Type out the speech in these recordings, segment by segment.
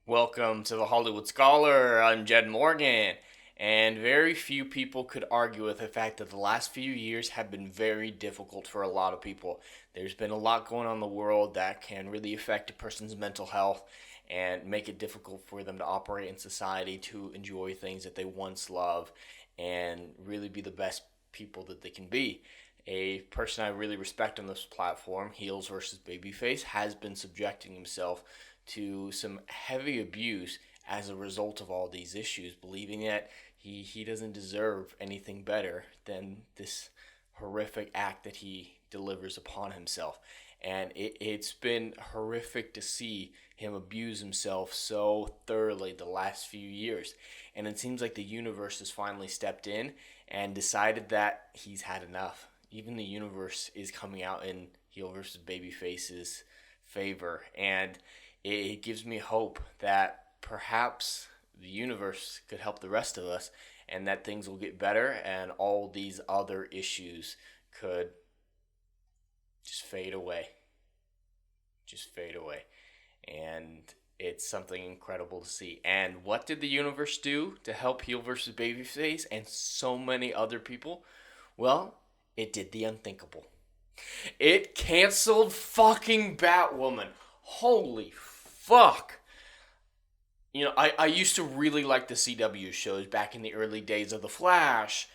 Welcome to the Hollywood Scholar. I'm Jed Morgan, and very few people could argue with the fact that the last few years have been very difficult for a lot of people. There's been a lot going on in the world that can really affect a person's mental health and make it difficult for them to operate in society, to enjoy things that they once loved, and really be the best people that they can be. A person I really respect on this platform, Heels versus Babyface, has been subjecting himself to some heavy abuse as a result of all these issues, believing that he doesn't deserve anything better than this horrific act that he delivers upon himself. And it's been horrific to see him abuse himself so thoroughly the last few years. And it seems like the universe has finally stepped in and decided that he's had enough. Even the universe is coming out in heel versus Babyface's favor. And it gives me hope that perhaps the universe could help the rest of us and that things will get better and all these other issues could just fade away. Just fade away. And it's something incredible to see. And what did the universe do to help Heel versus Babyface and so many other people? Well, it did the unthinkable. It canceled fucking Batwoman. Holy fuck. I used to really like the CW shows back in the early days of The Flash,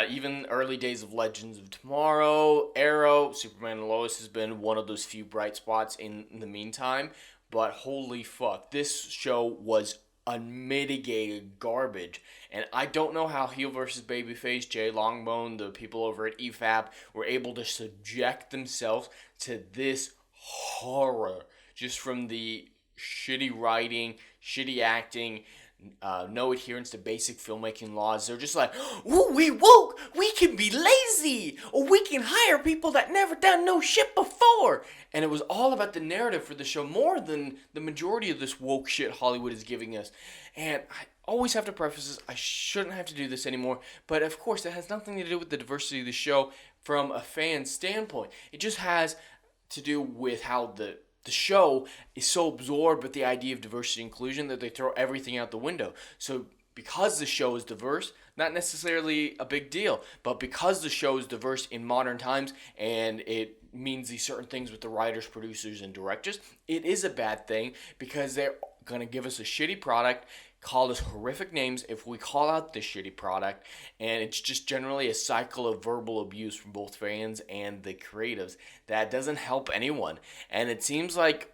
even early days of Legends of Tomorrow, Arrow. Superman and Lois has been one of those few bright spots in the meantime. But holy fuck, this show was unmitigated garbage. And I don't know how Heel versus Babyface, Jay Longbone, the people over at EFAB were able to subject themselves to this horror just from the shitty writing, shitty acting, no adherence to basic filmmaking laws. They're just like, ooh, we woke, we can be lazy, or we can hire people that never done no shit before. And it was all about the narrative for the show more than the majority of this woke shit Hollywood is giving us. And I always have to preface this, I shouldn't have to do this anymore, but of course it has nothing to do with the diversity of the show from a fan standpoint. It just has to do with how the show is so absorbed with the idea of diversity and inclusion that they throw everything out the window. So because the show is diverse, not necessarily a big deal, but because the show is diverse in modern times and it means these certain things with the writers, producers, and directors, it is a bad thing because they're going to give us a shitty product, call us horrific names if we call out this shitty product, and it's just generally a cycle of verbal abuse from both fans and the creatives that doesn't help anyone. And it seems like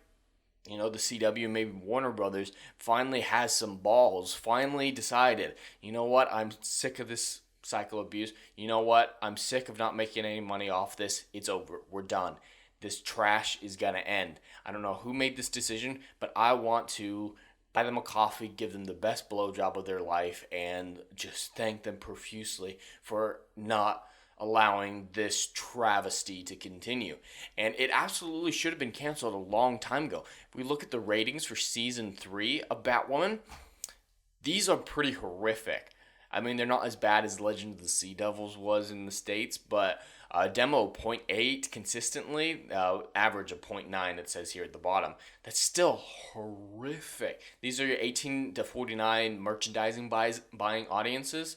the CW, maybe Warner Brothers, finally has some balls, finally decided, you know what, I'm sick of this cycle of abuse. You know what, I'm sick of not making any money off this. It's over. We're done. This trash is going to end. I don't know who made this decision, but I want to buy them a coffee, give them the best blowjob of their life, and just thank them profusely for not allowing this travesty to continue. And it absolutely should have been canceled a long time ago. If we look at the ratings for season 3 of Batwoman, these are pretty horrific. I mean, they're not as bad as Legend of the Sea Devils was in the States, but demo zero point 0.8 consistently, average of 0.9 it says here at the bottom. That's still horrific. These are your 18 to 49 merchandising buying audiences.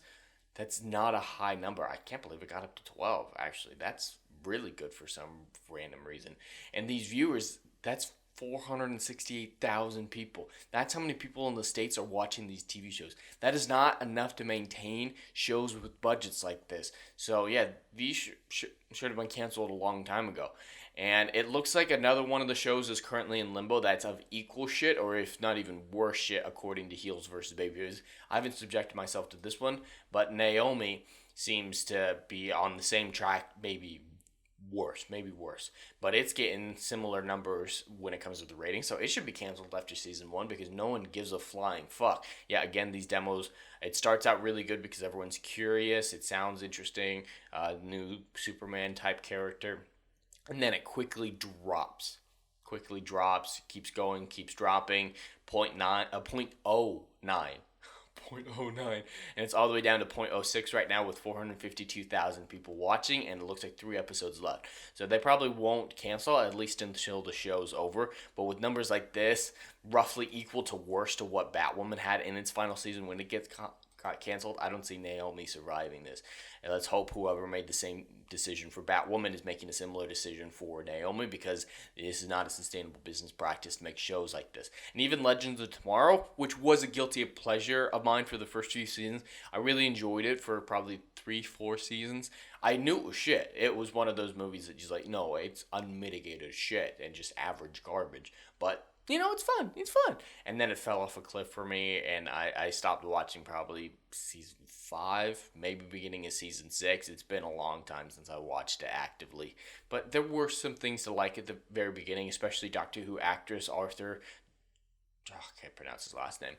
That's not a high number. I can't believe it got up to 12, actually. That's really good for some random reason. And these viewers, that's 468,000 people. That's how many people in the States are watching these TV shows. That is not enough to maintain shows with budgets like this. So, yeah, these should have been canceled a long time ago. And it looks like another one of the shows is currently in limbo that's of equal shit, or if not even worse shit, according to Heels versus Babyface. I haven't subjected myself to this one, but Naomi seems to be on the same track, maybe worse. But it's getting similar numbers when it comes to the rating, so it should be canceled after season 1 because no one gives a flying fuck. Yeah, again, these demos, it starts out really good because everyone's curious, it sounds interesting, new Superman type character, and then it quickly drops. Keeps going, keeps dropping, 0.9, 0.09. 0.09, and it's all the way down to 0.06 right now with 452,000 people watching, and it looks like 3 episodes left. So they probably won't cancel, at least until the show's over. But with numbers like this, roughly equal to worse to what Batwoman had in its final season when it got canceled, I don't see Naomi surviving this. And let's hope whoever made the same decision for Batwoman is making a similar decision for Naomi, because this is not a sustainable business practice to make shows like this. And even Legends of Tomorrow, which was a guilty pleasure of mine for the first 2 seasons, I really enjoyed it for probably 3-4 seasons. I knew it was shit. It was one of those movies that just like, no, it's unmitigated shit and just average garbage. But it's fun. It's fun. And then it fell off a cliff for me, and I stopped watching probably season 5, maybe beginning of season 6. It's been a long time since I watched it actively. But there were some things to like at the very beginning, especially Doctor Who actress Arthur. I can't pronounce his last name.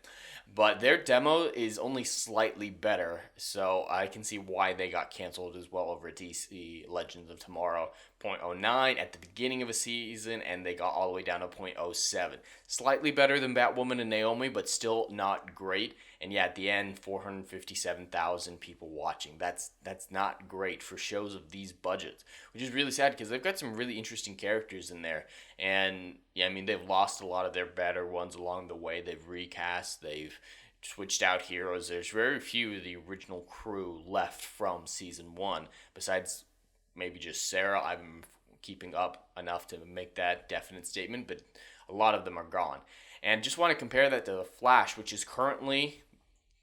But their demo is only slightly better, so I can see why they got canceled as well over DC Legends of Tomorrow. 0.09 at the beginning of a season, and they got all the way down to 0.07. Slightly better than Batwoman and Naomi, but still not great. And yeah, at the end, 457,000 people watching. That's not great for shows of these budgets, which is really sad because they've got some really interesting characters in there. And yeah, I mean, they've lost a lot of their better ones along the way. They've recast, they've switched out heroes. There's very few of the original crew left from season 1, besides maybe just Sarah. I'm keeping up enough to make that definite statement, but a lot of them are gone. And just want to compare that to The Flash, which is currently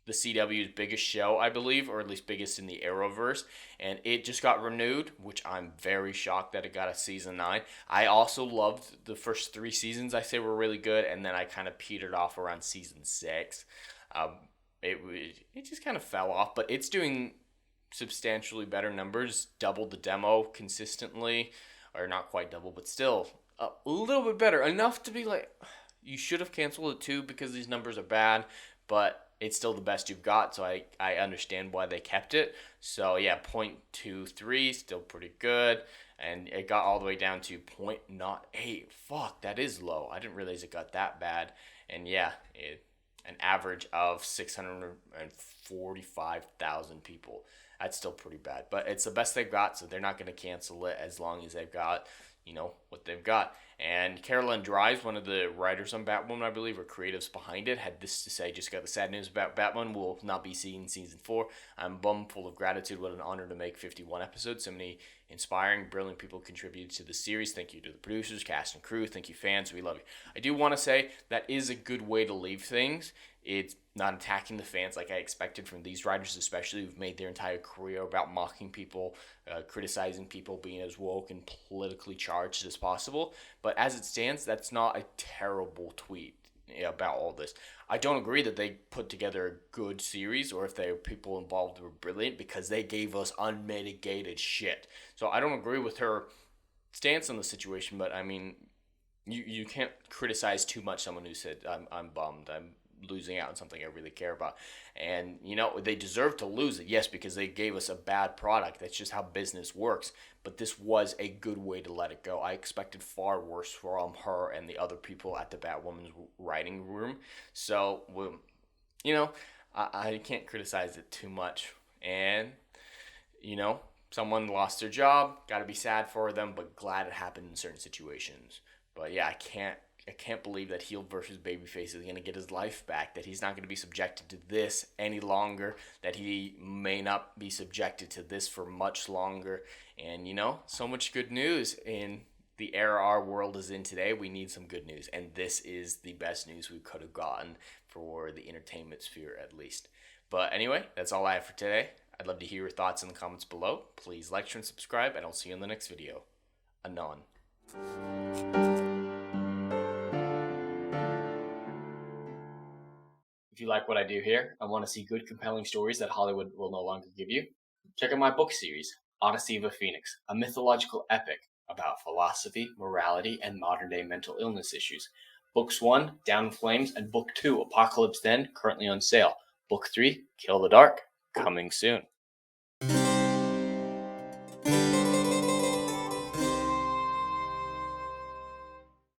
the CW's biggest show, I believe, or at least biggest in the Arrowverse, and it just got renewed, which I'm very shocked that it got a season 9. I also loved the first 3 seasons. I say were really good, and then I kind of petered off around season 6. It just kind of fell off, but it's doing substantially better numbers, doubled the demo consistently, or not quite double, but still a little bit better, enough to be like, you should have canceled it too because these numbers are bad, but it's still the best you've got, so I understand why they kept it. So yeah, 0.23, still pretty good, and it got all the way down to 0.08. Fuck, that is low. I didn't realize it got that bad. And yeah, an average of 645,000 people. That's still pretty bad, but it's the best they've got, so they're not going to cancel it as long as they've got, what they've got. And Carolyn Drives, one of the writers on Batwoman, I believe, or creatives behind it, had this to say: just got the sad news about Batwoman will not be seen in season 4. I'm bummed, full of gratitude. What an honor to make 51 episodes. So many inspiring, brilliant people contributed to the series. Thank you to the producers, cast, and crew. Thank you, fans. We love you. I do want to say that is a good way to leave things. It's not attacking the fans like I expected from these writers, especially who've made their entire career about mocking people, criticizing people, being as woke and politically charged as possible. But as it stands, that's not a terrible tweet about all this. I don't agree that they put together a good series or if the people involved were brilliant, because they gave us unmitigated shit. So I don't agree with her stance on the situation, but I mean, you can't criticize too much someone who said, I'm bummed, I'm losing out on something I really care about. And they deserve to lose it, yes, because they gave us a bad product. That's just how business works. But this was a good way to let it go. I expected far worse from her and the other people at the Batwoman's writing room. So I can't criticize it too much. And someone lost their job, got to be sad for them, but glad it happened in certain situations. But yeah, I can't believe that Heel versus Babyface is going to get his life back, that he's not going to be subjected to this any longer, that he may not be subjected to this for much longer. And, so much good news in the era our world is in today. We need some good news, and this is the best news we could have gotten for the entertainment sphere, at least. But anyway, that's all I have for today. I'd love to hear your thoughts in the comments below. Please like, share, and subscribe, and I'll see you in the next video. Anon. If you like what I do here and want to see good, compelling stories that Hollywood will no longer give you, check out my book series, Odyssey of a Phoenix, a mythological epic about philosophy, morality, and modern-day mental illness issues. Books 1, Down in Flames, and Book 2, Apocalypse Then, currently on sale. Book 3, Kill the Dark, coming soon.